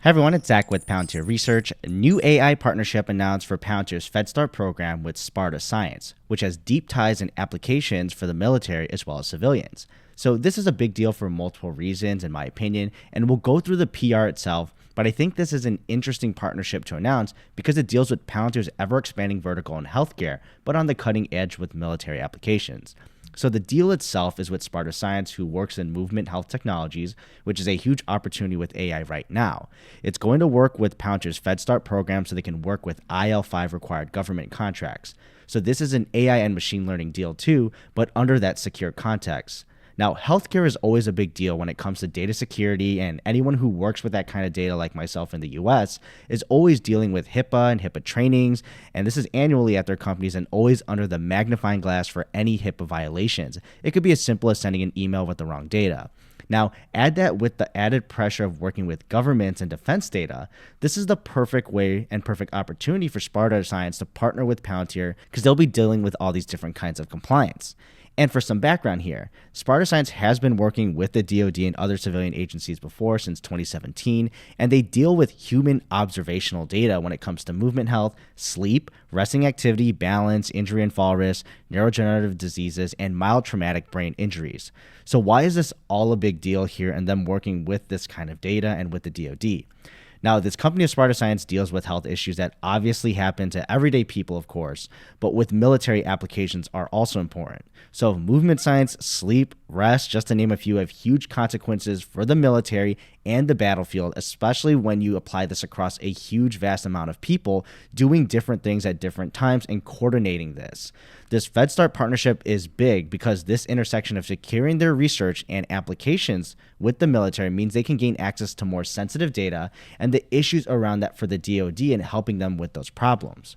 Hi everyone, it's Zach with Palantir Research. A new AI partnership announced for Palantir's FedStart program with Sparta Science, which has deep ties and applications for the military as well as civilians. So this is a big deal for multiple reasons, in my opinion, and we'll go through the PR itself, but I think this is an interesting partnership to announce because it deals with Palantir's ever-expanding vertical in healthcare, but on the cutting edge with military applications. So the deal itself is with Sparta Science, who works in movement health technologies, which is a huge opportunity with AI right now. It's going to work with Palantir's FedStart program so they can work with IL5 required government contracts. So this is an AI and machine learning deal too, but under that secure context. Now, healthcare is always a big deal when it comes to data security, and anyone who works with that kind of data, like myself in the US, is always dealing with HIPAA and HIPAA trainings, and this is annually at their companies and always under the magnifying glass for any HIPAA violations. It could be as simple as sending an email with the wrong data. Now, add that with the added pressure of working with governments and defense data, this is the perfect way and perfect opportunity for Sparta Science to partner with Palantir because they'll be dealing with all these different kinds of compliance. And for some background here, Sparta Science has been working with the DOD and other civilian agencies before since 2017, and they deal with human observational data when it comes to movement health, sleep, resting activity, balance, injury and fall risk, neurodegenerative diseases, and mild traumatic brain injuries. So why is this all a big deal here and them working with this kind of data and with the DOD? Now, this company of Sparta Science deals with health issues that obviously happen to everyday people, of course, but with military applications are also important. So movement science, sleep, rest, just to name a few, have huge consequences for the military and the battlefield, especially when you apply this across a huge, vast amount of people doing different things at different times and coordinating this. This FedStart partnership is big because this intersection of securing their research and applications with the military means they can gain access to more sensitive data and the issues around that for the DOD and helping them with those problems.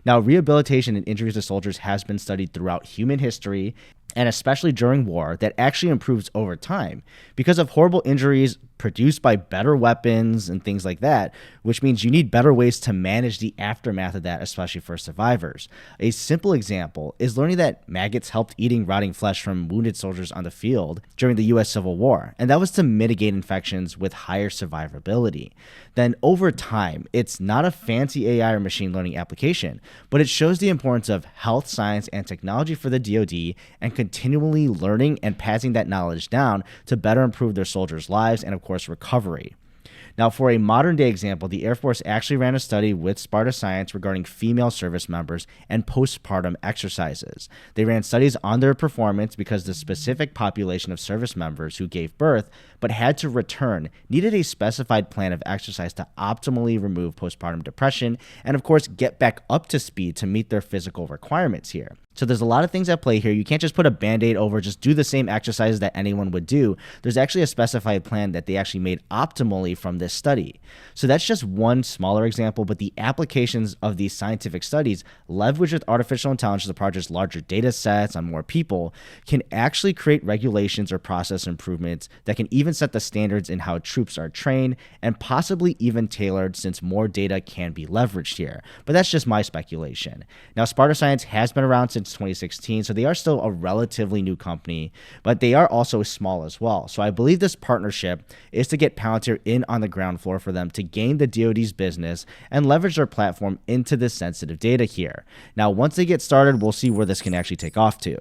Now, rehabilitation and injuries to soldiers has been studied throughout human history, and especially during war, that actually improves over time because of horrible injuries produced by better weapons and things like that, which means you need better ways to manage the aftermath of that, especially for survivors. A simple example is learning that maggots helped eating rotting flesh from wounded soldiers on the field during the US Civil War, and that was to mitigate infections with higher survivability. Then over time, it's not a fancy AI or machine learning application, but it shows the importance of health, science, and technology for the DOD and continually learning and passing that knowledge down to better improve their soldiers' lives and, of course, recovery. Now, for a modern day example, the Air Force actually ran a study with Sparta Science regarding female service members and postpartum exercises. They ran studies on their performance because the specific population of service members who gave birth but had to return needed a specified plan of exercise to optimally remove postpartum depression and, of course, get back up to speed to meet their physical requirements here. So there's a lot of things at play here. You can't just put a Band-Aid over, just do the same exercises that anyone would do. There's actually a specified plan that they actually made optimally from this study. So that's just one smaller example, but the applications of these scientific studies leveraged with artificial intelligence to project larger data sets on more people can actually create regulations or process improvements that can even set the standards in how troops are trained and possibly even tailored since more data can be leveraged here. But that's just my speculation. Now, Sparta Science has been around since 2016, so they are still a relatively new company, but they are also small as well. So I believe this partnership is to get Palantir in on the ground floor for them to gain the DoD's business and leverage their platform into this sensitive data here. Now, once they get started, we'll see where this can actually take off to.